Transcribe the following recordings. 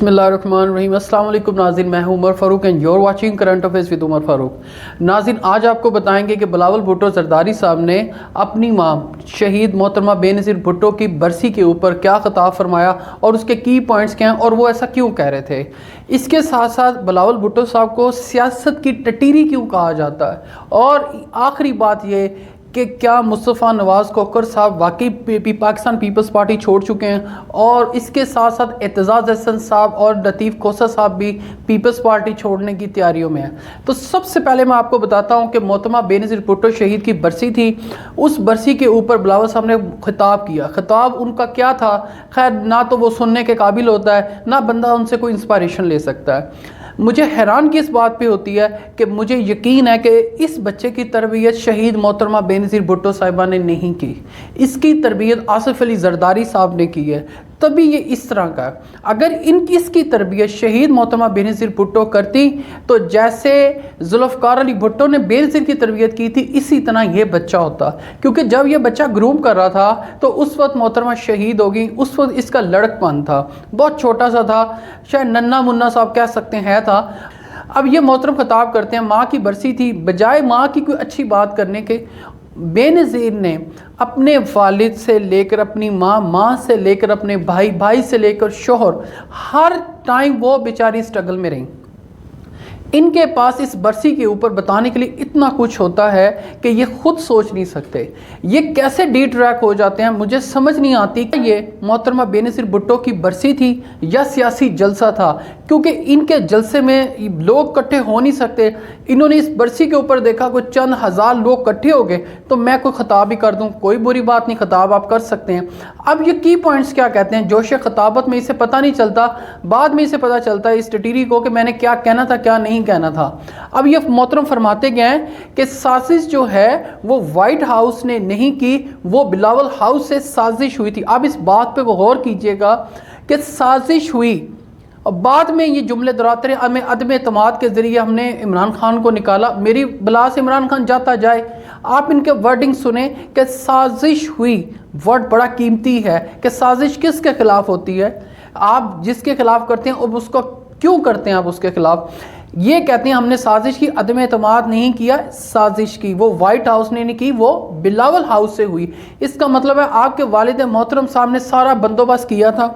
बिस्मिल्लाहिर्रहमानिर्रहीम। अस्सलाम वालेकुम नाज़रीन, मैं हूं Umar Farooq and you're watching current affairs with Umar Farooq. नाज़रीन, आज आपको बताएंगे कि बिलावल भुट्टो ज़रदारी साहब ने अपनी मां शहीद मोहतरमा बेनज़ीर भुट्टो की बरसी के ऊपर क्या ख़िताब फरमाया और उसके की पॉइंट्स क्या हैं और वो ऐसा क्यों कह रहे थे। इसके साथ साथ बिलावल भुट्टो साहब को सियासत की टटीरी क्यों कहा जाता है, और आखिरी बात ये कि क्या मुस्तफ़ा नवाज़ कोकर साहब वाकई पाकिस्तान पीपल्स पार्टी छोड़ चुके हैं, और इसके साथ साथ एतजाज़ हसन साहब और लतीफ़ खोसा साहब भी पीपल्स पार्टी छोड़ने की तैयारियों में हैं। तो सबसे पहले मैं आपको बताता हूं कि मोहतरमा बेनज़ीर भुट्टो शहीद की बरसी थी। उस बरसी के ऊपर बिलावल साहब ने खिताब किया। खिताब उनका क्या था, खैर ना तो वो सुनने के काबिल होता है, ना बंदा उनसे कोई इंस्पायरेशन ले सकता है। मुझे हैरान की इस बात पे होती है कि मुझे यकीन है कि इस बच्चे की तरबियत शहीद मोहतरमा बेनज़ीर भुट्टो साहिबा ने नहीं की, इसकी तरबियत आसिफ अली ज़रदारी साहब ने की है, तभी ये इस तरह का है। अगर इसकी तरबियत शहीद मोहतरमा बेनज़ीर भुट्टो करती तो जैसे ज़ुल्फ़िकार अली भुट्टो ने बेनज़ीर की तरबियत की थी, इसी तरह ये बच्चा होता। क्योंकि जब ये बच्चा ग्रूम कर रहा था तो उस वक्त मोहतरमा शहीद हो गई। उस वक्त इसका लड़कपन था, बहुत छोटा सा था, शायद नन्ना मुन्ना साहब कह सकते हैं था। अब ये मोहतरम खिताब करते हैं, माँ की बरसी थी, बजाय माँ की कोई अच्छी बात करने के बेनज़ीर ने अपने वालिद से लेकर अपनी माँ, माँ से लेकर अपने भाई, भाई से लेकर शोहर, हर टाइम वो बेचारी स्ट्रगल में रही। इनके पास इस बरसी के ऊपर बताने के लिए इतना कुछ होता है कि ये खुद सोच नहीं सकते। ये कैसे डी ट्रैक हो जाते हैं, मुझे समझ नहीं आती कि ये मोहतरमा बेनज़ीर भुट्टो की बरसी थी या सियासी जलसा था, क्योंकि इनके जलसे में लोग इकट्ठे हो नहीं सकते। इन्होंने इस बरसी के ऊपर देखा कोई चंद हज़ार लोग इकट्ठे हो गए तो मैं कोई खिताब ही कर दूं, कोई बुरी बात नहीं, खिताब आप कर सकते हैं। अब ये की पॉइंट्स क्या कहते हैं, जोश खिताबत में इसे पता नहीं चलता, बाद में इसे पता चलता है इस टटीरी को कि मैंने क्या कहना था क्या नहीं कहना था। अब ये मोहतरम फरमाते गए हैं कि साजिश जो है वो व्हाइट हाउस ने नहीं की, वो बिलावल हाउस से साजिश हुई थी। अब इस बात पे गौर कीजिएगा कि साजिश हुई, और बाद में ये जुमले दोहराते रहे, हमें अदम एतमाद के ज़रिए हमने इमरान खान को निकाला। मेरी बला से इमरान खान जाता जाए। आप इनके वर्डिंग सुने कि साजिश हुई, वर्ड बड़ा कीमती है कि साजिश किसके खिलाफ होती है। आप जिसके खिलाफ करते हैं और उसको क्यों करते हैं आप उसके खिलाफ। ये कहते हैं हमने साजिश की, अदम एतमाद नहीं किया, साजिश की वो व्हाइट हाउस ने नहीं की, वो बिलावल हाउस से हुई। इसका मतलब है आपके वालिद मोहतरम साहब ने सारा बंदोबस्त किया था।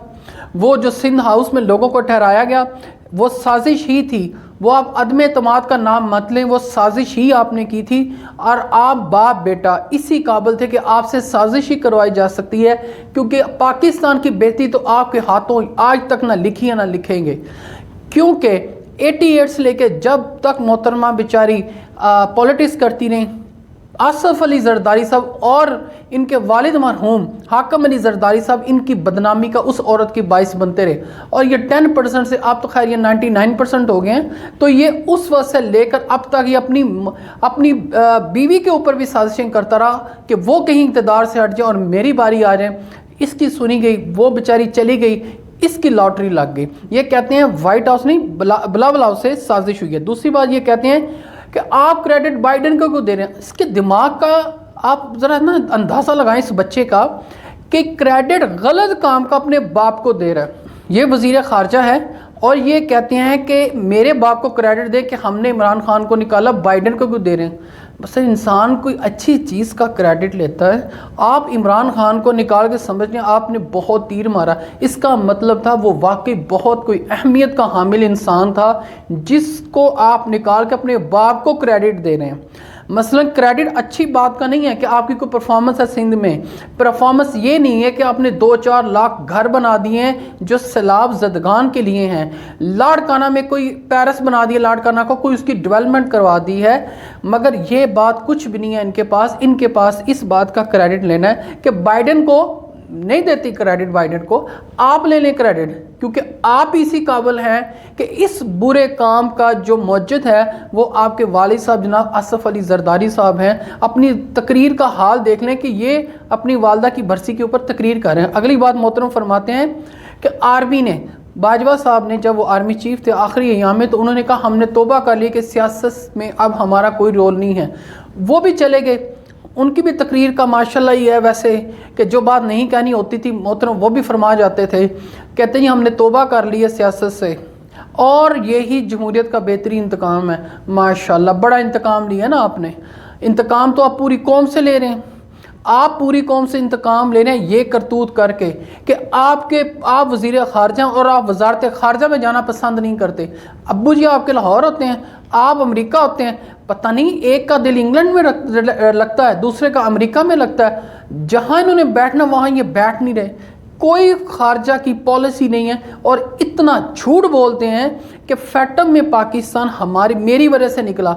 वो जो सिंध हाउस में लोगों को ठहराया गया वो साजिश ही थी। वो आप अदम एतमाद का नाम मत लें, वो साजिश ही आपने की थी। और आप बाप बेटा इसी काबिल थे कि आपसे साजिश ही करवाई जा सकती है, क्योंकि पाकिस्तान की बेटी तो आपके हाथों आज तक ना लिखी है ना लिखेंगे। क्योंकि 88 से लेके जब तक मोहतरमा बेचारी पॉलिटिक्स करती रही, आसिफ अली ज़रदारी साहब और इनके वालिद मरहूम हाकम अली ज़रदारी साहब इनकी बदनामी का उस औरत की बाइस बनते रहे। और ये 10% से आप तो खैर ये 99% हो गए हैं। तो ये उस वक्त से लेकर अब तक ये अपनी बीवी के ऊपर भी साजिशें करता रहा कि वो कहीं इक़्तिदार से हट जाए और मेरी बारी आ जाए। इसकी सुनी गई, वो बेचारी चली गई, इसकी लॉटरी लग गई। ये कहते हैं व्हाइट हाउस नहीं, बिलावल हाउस से साजिश हुई है। दूसरी बात ये कहते हैं कि आप क्रेडिट बाइडेन को क्यों दे रहे हैं। इसके दिमाग का आप ज़रा ना अंदाज़ा लगाएं इस बच्चे का कि क्रेडिट गलत काम का अपने बाप को दे रहा है। ये वज़ीर ख़ारजा है और ये कहते हैं कि मेरे बाप को क्रेडिट दे कि हमने इमरान खान को निकाला, बाइडेन को क्यों दे रहे हैं। बस इंसान कोई अच्छी चीज़ का क्रेडिट लेता है। आप इमरान खान को निकाल के समझ लें आपने बहुत तीर मारा, इसका मतलब था वो वाकई बहुत कोई अहमियत का हामिल इंसान था जिसको आप निकाल के अपने बाप को क्रेडिट दे रहे हैं। मसलन क्रेडिट अच्छी बात का नहीं है कि आपकी कोई परफॉर्मेंस है सिंध में। परफॉर्मेंस ये नहीं है कि आपने 2-4 लाख घर बना दिए हैं जो सैलाब ज़दगान के लिए हैं। लाड़काना में कोई पैरिस बना दिया, लाड़काना को कोई उसकी डेवलपमेंट करवा दी है, मगर ये बात कुछ भी नहीं है इनके पास। इनके पास इस बात का क्रेडिट लेना है कि बाइडेन को नहीं देती क्रेडिट, बाइडेन को आप ले लें क्रेडिट, क्योंकि आप इसी काबिल हैं कि इस बुरे काम का जो मौजूद है वो आपके वालिद साहब जनाब आसिफ अली ज़रदारी साहब हैं। अपनी तकरीर का हाल देख लें कि ये अपनी वालदा की बरसी के ऊपर तकरीर कर रहे हैं। अगली बात मोहतरम फरमाते हैं कि आर्मी ने, बाजवा साहब ने जब वो आर्मी चीफ थे आखिरी अयाम में, तो उन्होंने कहा हमने तौबा कर ली कि सियासत में अब हमारा कोई रोल नहीं है। वो भी चले गए। उनकी भी तकरीर का माशाल्लाह ही है वैसे कि जो बात नहीं कहनी होती थी मोहतरम वो भी फरमा जाते थे। कहते हैं हम ने तौबा कर ली है सियासत से और यही जमहूरियत का बेहतरीन इंतकाम है। माशाल्लाह बड़ा इंतकाम लिया ना आपने। इंतकाम तो आप पूरी कौम से ले रहे हैं, आप पूरी कौम से इंतकाम ले रहे हैं ये करतूत करके कि आप वज़ीर ख़ारजा और आप वज़ारत ख़ारजा में जाना पसंद नहीं करते। अब्बू जी आपके लाहौर होते हैं, आप अमेरिका होते हैं, पता नहीं एक का दिल इंग्लैंड में लगता है, दूसरे का अमेरिका में लगता है। जहाँ इन्होंने बैठना वहाँ ये बैठ नहीं रहे। कोई खारजा की पॉलिसी नहीं है और इतना झूठ बोलते हैं कि फैटम में पाकिस्तान मेरी वजह से निकला।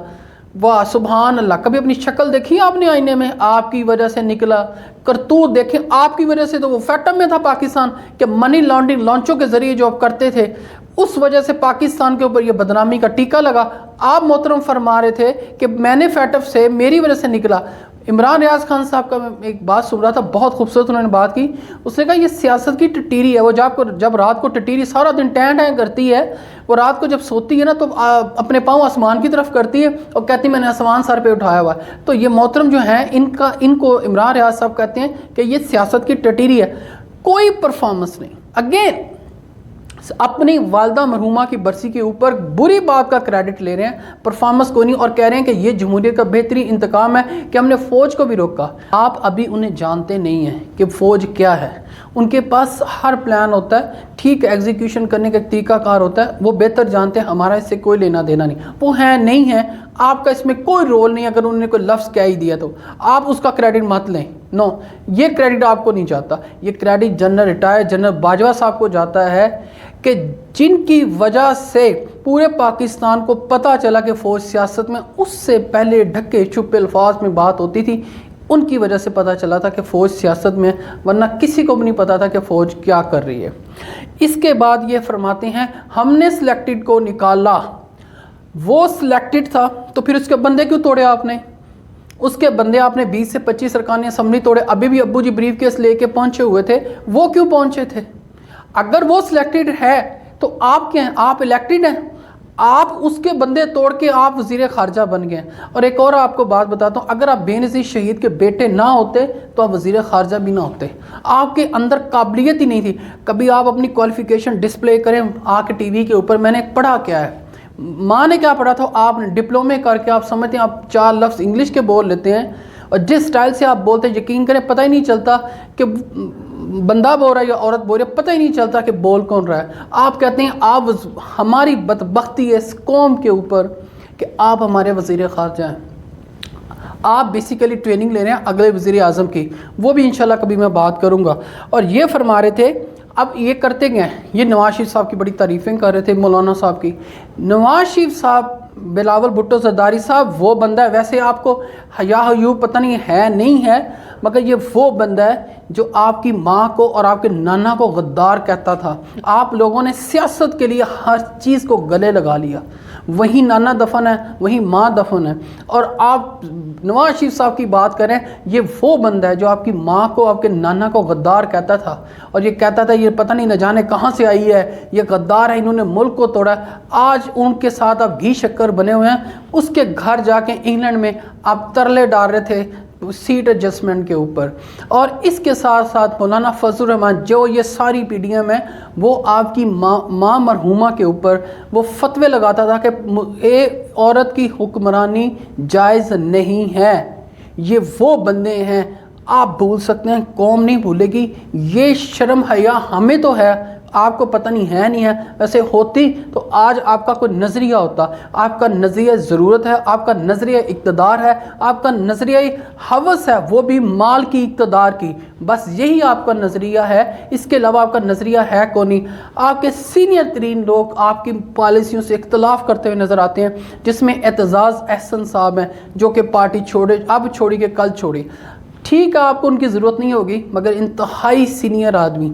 वाह सुभान अल्लाह। कभी अपनी शक्ल देखी आपने आईने में? आपकी वजह से निकला। करतूत देखें, आपकी वजह से तो वो फैटम में था पाकिस्तान कि मनी लॉन्ड्रिंग लॉन्चों के ज़रिए जो आप करते थे, उस वजह से पाकिस्तान के ऊपर ये बदनामी का टीका लगा। आप मोहतरम फरमा रहे थे कि मैंने फैटफ से मेरी वजह से निकला। इमरान रियाज खान साहब का मैं एक बात सुन रहा था, बहुत खूबसूरत उन्होंने बात की। उसने कहा ये सियासत की टटीरी है। वो जब रात को टटीरी सारा दिन टैं टैं करती है, वो रात को जब सोती है ना तो अपने पाँव आसमान की तरफ करती है और कहती है मैंने आसमान सर पे उठाया हुआ है। तो ये मोहतरम जो हैं इनको इमरान रियाज साहब कहते हैं कि ये सियासत की टटीरी है। कोई परफॉर्मेंस नहीं। अगेन अपनी वालदा मरहूमा की बरसी के ऊपर बुरी बात का क्रेडिट ले रहे हैं, परफॉर्मेंस को नहीं, और कह रहे हैं कि ये जमहूरियत का बेहतरीन इंतकाम है कि हमने फ़ौज को भी रोका। आप अभी उन्हें जानते नहीं हैं कि फ़ौज क्या है। उनके पास हर प्लान होता है, ठीक एग्जीक्यूशन करने का तरीक़ाकार होता है, वो बेहतर जानते हैं। हमारा इससे कोई लेना देना नहीं। वो हैं नहीं है, आपका इसमें कोई रोल नहीं। अगर उन्होंने कोई लफ्ज़ कह ही दिया तो आप उसका क्रेडिट मत लें। नो, ये क्रेडिट आपको नहीं जाता। ये क्रेडिट जनरल बाजवा साहब को जाता है कि जिनकी वजह से पूरे पाकिस्तान को पता चला कि फ़ौज सियासत में, उससे पहले ढके छुपे अल्फाज में बात होती थी, उनकी वजह से पता चला था कि फ़ौज सियासत में, वरना किसी को भी नहीं पता था कि फ़ौज क्या कर रही है। इसके बाद ये फरमाते हैं हमने सिलेक्टेड को निकाला। वो सिलेक्टेड था तो फिर उसके बंदे क्यों तोड़े आपने? उसके बंदे आपने 20 से 25 अरकान असम्बली तोड़े। अभी भी अब्बू जी ब्रीफ केस लेके पहुंचे हुए थे, वो क्यों पहुंचे थे? अगर वो सिलेक्टेड है तो आप क्या हैं? आप इलेक्टेड हैं। आप उसके बंदे तोड़ के आप वज़ीर ख़ारजा बन गए। और एक और आपको बात बताता हूँ, अगर आप बेनज़ीर शहीद के बेटे ना होते तो आप वज़ीर ख़ारजा भी ना होते। आपके अंदर काबिलियत ही नहीं थी। कभी आप अपनी क्वालिफ़िकेशन डिस्प्ले करें आके टीवी के ऊपर, मैंने पढ़ा क्या है, माँ ने क्या पढ़ा था, आपने डिप्लोमे करके आप समझते हैं आप 4 लफ्ज़ इंग्लिश के बोल लेते हैं, और जिस स्टाइल से आप बोलते हैं यकीन करें पता ही नहीं चलता कि बंदा बोल रहा है या औरत बोल रही है, पता ही नहीं चलता कि बोल कौन रहा है। आप कहते हैं आप, हमारी बदबख्ती है इस कौम के ऊपर कि आप हमारे वज़ीर ख़ारजा हैं। आप बेसिकली ट्रेनिंग ले रहे हैं अगले वज़ीर आज़म की, वो भी इंशाल्लाह कभी मैं बात करूँगा। और ये फरमा रहे थे, अब ये करते गए, ये नवाज शरीफ साहब की बड़ी तारीफ़ें कर रहे थे, मौलाना साहब की। नवाज शरीफ साहब, बिलावल भुट्टो ज़रदारी साहब वो बंदा है, वैसे आपको हया हयूब पता नहीं है नहीं है, मगर ये वो बंदा है जो आपकी माँ को और आपके नाना को गद्दार कहता था। आप लोगों ने सियासत के लिए हर चीज़ को गले लगा लिया। वहीं नाना दफन है, वहीं माँ दफन है, और आप नवाज शरीफ साहब की बात करें, ये वो बंदा है जो आपकी माँ को, आपके नाना को गद्दार कहता था, और ये कहता था ये पता नहीं न जाने कहाँ से आई है, ये गद्दार है, इन्होंने मुल्क को तोड़ा। आज उनके साथ आप घी शक्कर बने हुए हैं। उसके घर जाके इंग्लैंड में आप तरले डाल रहे थे सीट एडजस्टमेंट के ऊपर। और इसके साथ साथ मौलाना फजल रहमान, जो ये सारी पीडीएम है, वो आपकी माँ मरहूमा के ऊपर वो फतवे लगाता था कि एक औरत की हुक्मरानी जायज़ नहीं है। ये वो बंदे हैं, आप भूल सकते हैं, कौम नहीं भूलेगी। ये शर्म हया हमें तो है, आपको पता नहीं है नहीं है। वैसे होती तो आज आपका कोई नज़रिया होता। आपका नज़रिया ज़रूरत है, आपका नज़रिया इक़्तिदार है, आपका नज़रिया हवस है, वो भी माल की इक़्तिदार की। बस यही आपका नज़रिया है, इसके अलावा आपका नज़रिया है कौन नहीं। आपके सीनियर तरीन लोग आपकी पॉलिसियों से इख्तलाफ करते हुए नज़र आते हैं, जिसमें एतजाज़ अहसन साहब हैं, जो कि पार्टी छोड़े, अब छोड़ी के कल छोड़ी। ठीक है, आपको उनकी ज़रूरत नहीं होगी, मगर इंतहाई सीनियर आदमी।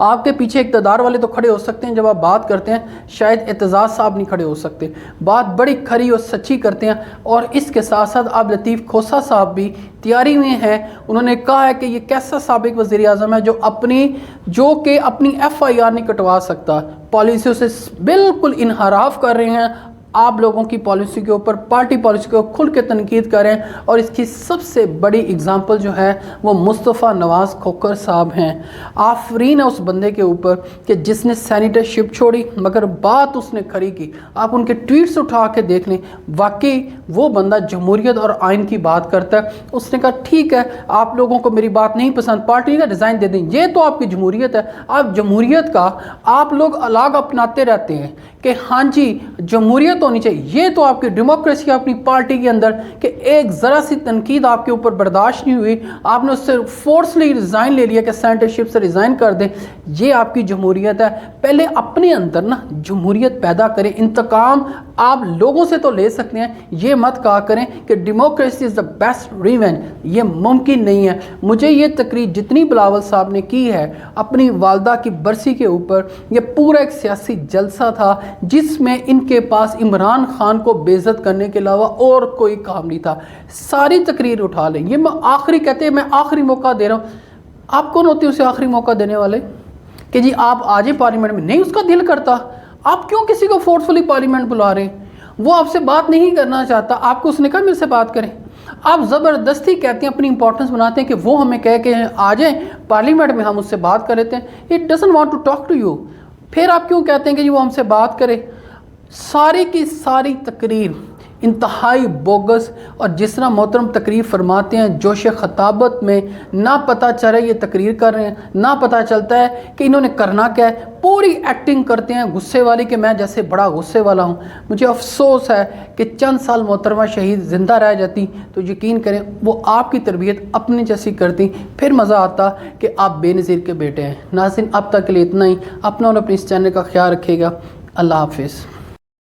आपके पीछे इक़्तिदार वाले तो खड़े हो सकते हैं, जब आप बात करते हैं शायद एतजाज़ साहब नहीं खड़े हो सकते। बात बड़ी खरी और सच्ची करते हैं। और इसके साथ साथ आप लतीफ़ खोसा साहब भी तैयारी में हैं। उन्होंने कहा है कि ये कैसा साबिक़ वज़ीर आज़म है जो कि अपनी FIR नहीं कटवा सकता, पॉलिसियों से बिल्कुल इनहराफ कर रहे हैं। آپ لوگوں کی پالیسی کے اوپر، پارٹی پالیسی کو کھل کے تنقید کریں، اور اس کی سب سے بڑی اگزامپل جو ہے وہ مصطفیٰ نواز کھوکھر صاحب ہیں۔ آفرین ہے اس بندے کے اوپر کہ جس نے سینیٹر شپ چھوڑی مگر بات اس نے کھری کی۔ آپ ان کے ٹویٹس اٹھا کے دیکھ لیں، واقعی وہ بندہ جمہوریت اور آئین کی بات کرتا ہے۔ اس نے کہا ٹھیک ہے آپ لوگوں کو میری بات نہیں پسند، پارٹی کا ڈیزائن دے دیں، یہ تو آپ کی جمہوریت ہے۔ آپ جمہوریت کا آپ لوگ الگ اپناتے رہتے ہیں کہ ہاں جی جمہوریت ہونی چاہیے، یہ تو آپ کی ڈیموکریسی اپنی پارٹی کے اندر کہ ایک ذرا سی تنقید آپ کے اوپر برداشت نہیں ہوئی، آپ نے اس سے فورسلی ریزائن لے لیا کہ سینیٹرشپ سے ریزائن کر دیں، یہ آپ کی جمہوریت ہے۔ پہلے اپنے اندر نا جمہوریت پیدا کریں۔ انتقام آپ لوگوں سے تو لے سکتے ہیں، یہ مت کہا کریں کہ democracy is the best revenge, یہ ممکن نہیں ہے۔ مجھے یہ تقریر جتنی بلاول صاحب نے کی ہے اپنی والدہ کی برسی کے اوپر، یہ پورا ایک سیاسی جلسہ تھا جس میں ان کے پاس عمران خان کو بے عزت کرنے کے علاوہ اور کوئی کام نہیں تھا۔ ساری تقریر اٹھا لیں، یہ میں آخری کہتے ہیں میں آخری موقع دے رہا ہوں۔ آپ کون ہوتے ہیں اسے آخری موقع دینے والے کہ جی آپ آ جائیں پارلیمنٹ میں؟ نہیں اس کا دل کرتا، آپ کیوں کسی کو فورسفلی پارلیمنٹ بلا رہے ہیں؟ وہ آپ سے بات نہیں کرنا چاہتا، آپ کو اس نے کہا میرے سے بات کریں، آپ زبردستی کہتے ہیں، اپنی امپورٹنس بناتے ہیں کہ وہ ہمیں کہہ کے آ جائیں پارلیمنٹ میں، ہم اس سے بات کر لیتے ہیں۔ It doesn't want to talk to you, پھر آپ کیوں کہتے ہیں کہ جی وہ ہم سے بات کرے؟ ساری کی ساری تقریر انتہائی بوگس، اور جس طرح محترم تقریر فرماتے ہیں جوش خطابت میں نہ پتہ چل رہا ہے یہ تقریر کر رہے ہیں، نہ پتہ چلتا ہے کہ انہوں نے کرنا کیا ہے، پوری ایکٹنگ کرتے ہیں غصے والی کہ میں جیسے بڑا غصے والا ہوں۔ مجھے افسوس ہے کہ چند سال محترمہ شہید زندہ رہ جاتی تو یقین کریں وہ آپ کی تربیت اپنی جیسی کرتی، پھر مزہ آتا کہ آپ بے نظیر کے بیٹے ہیں۔ ناظرین اب تک کے لیے اتنا ہی، اپنا اور اپنی اس چینل کا خیال رکھیے گا۔ اللہ حافظ۔